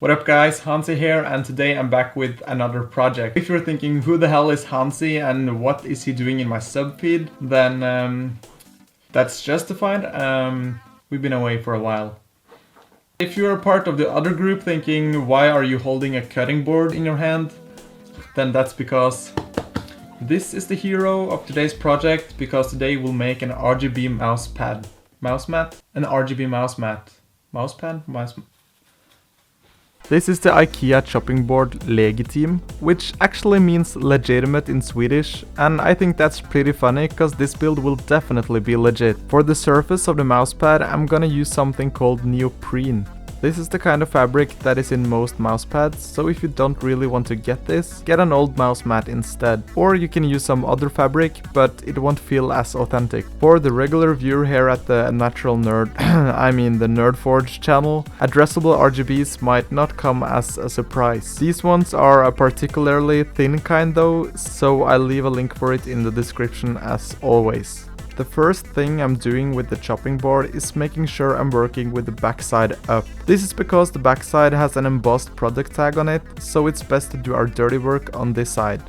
What up guys, Hansi here, and today I'm back with another project. If you're thinking who the hell is Hansi and what is he doing in my subfeed, then that's justified. We've been away for a while. If you're a part of the other group thinking why are you holding a cutting board in your hand, then that's because this is the hero of today's project, because today we'll make an RGB mousepad. Mousemat? An RGB mousemat. Mousepad? This is the IKEA chopping board Legitim, which actually means legitimate in Swedish, and I think that's pretty funny because this build will definitely be legit. For the surface of the mousepad, I'm gonna use something called neoprene. This is the kind of fabric that is in most mousepads, so if you don't really want to get this, get an old mouse mat instead. Or you can use some other fabric, but it won't feel as authentic. For the regular viewer here at the Natural Nerd, I mean the Nerdforge channel, addressable RGBs might not come as a surprise. These ones are a particularly thin kind though, so I'll leave a link for it in the description as always. The first thing I'm doing with the chopping board is making sure I'm working with the backside up. This is because the backside has an embossed product tag on it, so it's best to do our dirty work on this side.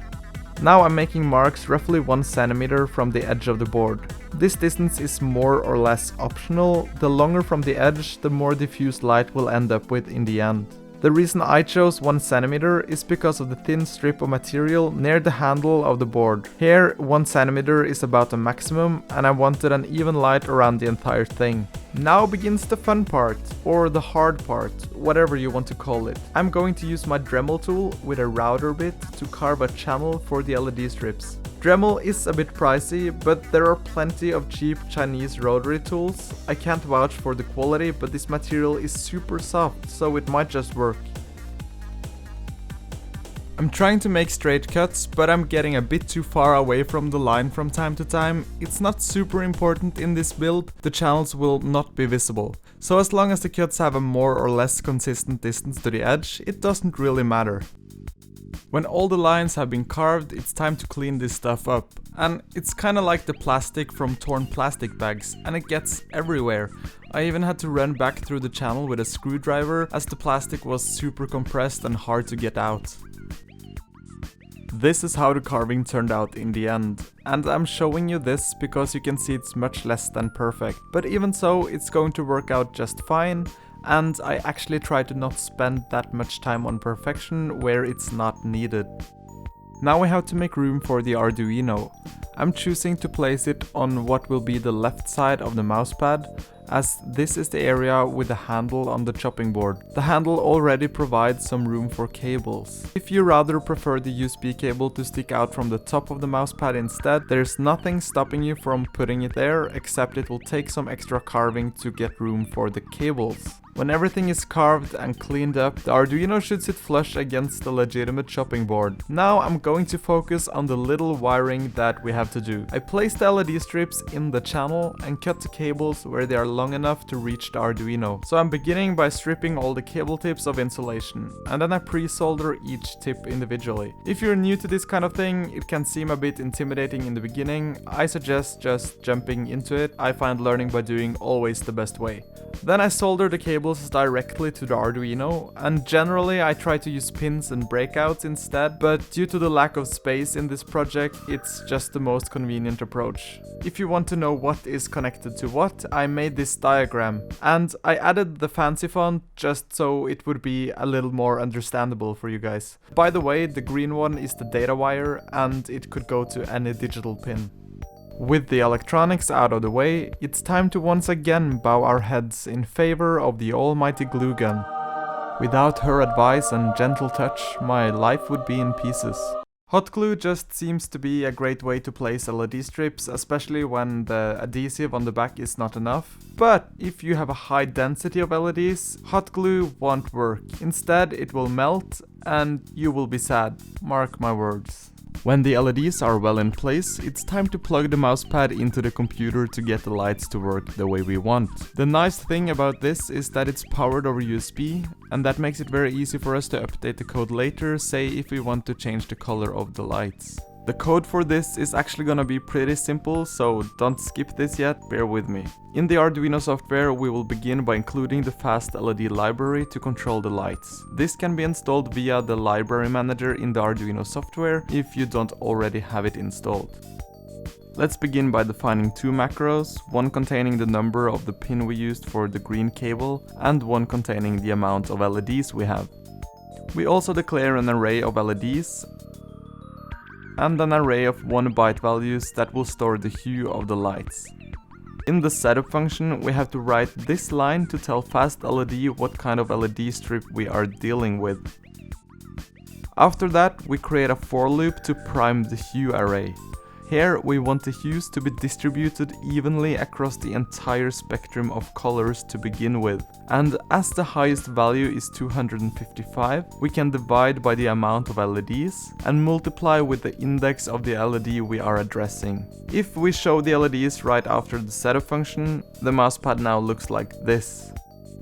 Now I'm making marks roughly 1 centimeter from the edge of the board. This distance is more or less optional. The longer from the edge, the more diffuse light we'll end up with in the end. The reason I chose 1 centimeter is because of the thin strip of material near the handle of the board. Here 1 centimeter is about the maximum, and I wanted an even light around the entire thing. Now begins the fun part, or the hard part, whatever you want to call it. I'm going to use my Dremel tool with a router bit to carve a channel for the LED strips. Dremel is a bit pricey, but there are plenty of cheap Chinese rotary tools. I can't vouch for the quality, but this material is super soft, so it might just work. I'm trying to make straight cuts, but I'm getting a bit too far away from the line from time to time. It's not super important in this build, the channels will not be visible. So as long as the cuts have a more or less consistent distance to the edge, it doesn't really matter. When all the lines have been carved, it's time to clean this stuff up. And it's kinda like the plastic from torn plastic bags, and it gets everywhere. I even had to run back through the channel with a screwdriver, as the plastic was super compressed and hard to get out. This is how the carving turned out in the end, and I'm showing you this because you can see it's much less than perfect. But even so, it's going to work out just fine, and I actually try to not spend that much time on perfection where it's not needed. Now we have to make room for the Arduino. I'm choosing to place it on what will be the left side of the mousepad, as this is the area with the handle on the chopping board. The handle already provides some room for cables. If you rather prefer the USB cable to stick out from the top of the mousepad instead, there's nothing stopping you from putting it there, except it will take some extra carving to get room for the cables. When everything is carved and cleaned up, the Arduino should sit flush against the legitimate chopping board. Now I'm going to focus on the little wiring that we have to do. I placed the LED strips in the channel and cut the cables where they are long enough to reach the Arduino. So I'm beginning by stripping all the cable tips of insulation, and then I pre-solder each tip individually. If you're new to this kind of thing, it can seem a bit intimidating in the beginning. I suggest just jumping into it. I find learning by doing always the best way. Then I solder the cables directly to the Arduino, and generally I try to use pins and breakouts instead, but due to the lack of space in this project, it's just the most convenient approach. If you want to know what is connected to what, I made this diagram, and I added the fancy font just so it would be a little more understandable for you guys. By the way, the green one is the data wire, and it could go to any digital pin. With the electronics out of the way, it's time to once again bow our heads in favor of the almighty glue gun. Without her advice and gentle touch, my life would be in pieces. Hot glue just seems to be a great way to place LED strips, especially when the adhesive on the back is not enough. But if you have a high density of LEDs, hot glue won't work. Instead, it will melt and you will be sad. Mark my words. When the LEDs are well in place, it's time to plug the mousepad into the computer to get the lights to work the way we want. The nice thing about this is that it's powered over USB, and that makes it very easy for us to update the code later, say if we want to change the color of the lights. The code for this is actually gonna be pretty simple, so don't skip this yet, bear with me. In the Arduino software, we will begin by including the fast LED library to control the lights. This can be installed via the library manager in the Arduino software if you don't already have it installed. Let's begin by defining two macros, one containing the number of the pin we used for the green cable and one containing the amount of LEDs we have. We also declare an array of LEDs and an array of 1 byte values that will store the hue of the lights. In the setup function, we have to write this line to tell fast LED what kind of LED strip we are dealing with. After that, we create a for loop to prime the hue array. Here we want the hues to be distributed evenly across the entire spectrum of colors to begin with. And as the highest value is 255, we can divide by the amount of LEDs and multiply with the index of the LED we are addressing. If we show the LEDs right after the setup function, the mousepad now looks like this.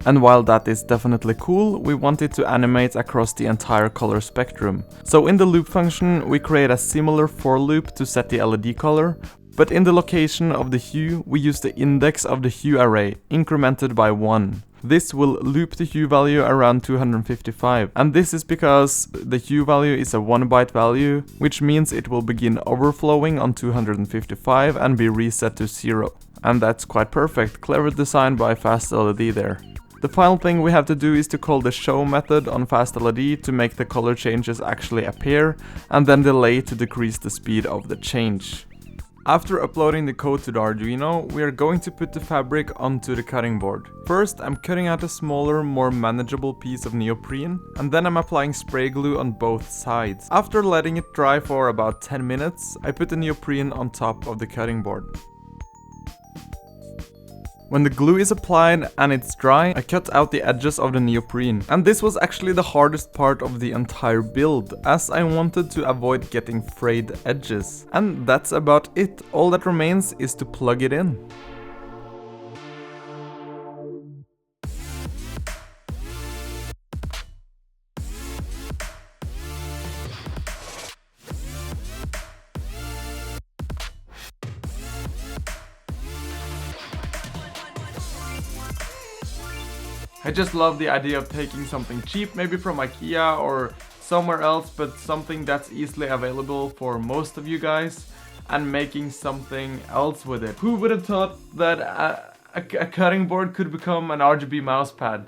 And while that is definitely cool, we want it to animate across the entire color spectrum. So in the loop function, we create a similar for loop to set the LED color, but in the location of the hue, we use the index of the hue array, incremented by 1. This will loop the hue value around 255, and this is because the hue value is a 1 byte value, which means it will begin overflowing on 255 and be reset to 0. And that's quite perfect, clever design by Fast LED there. The final thing we have to do is to call the show method on Fast LED to make the color changes actually appear, and then delay to decrease the speed of the change. After uploading the code to the Arduino, we are going to put the fabric onto the cutting board. First, I'm cutting out a smaller, more manageable piece of neoprene, and then I'm applying spray glue on both sides. After letting it dry for about 10 minutes, I put the neoprene on top of the cutting board. When the glue is applied and it's dry, I cut out the edges of the neoprene. And this was actually the hardest part of the entire build, as I wanted to avoid getting frayed edges. And that's about it. All that remains is to plug it in. I just love the idea of taking something cheap, maybe from IKEA or somewhere else, but something that's easily available for most of you guys, and making something else with it. Who would have thought that a cutting board could become an RGB mousepad?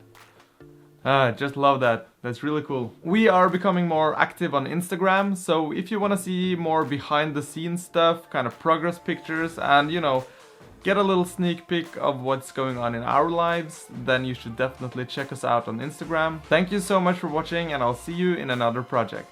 Just love that. That's really cool. We are becoming more active on Instagram, so if you want to see more behind the scenes stuff, kind of progress pictures, and you know, get a little sneak peek of what's going on in our lives, then you should definitely check us out on Instagram. Thank you so much for watching, and I'll see you in another project.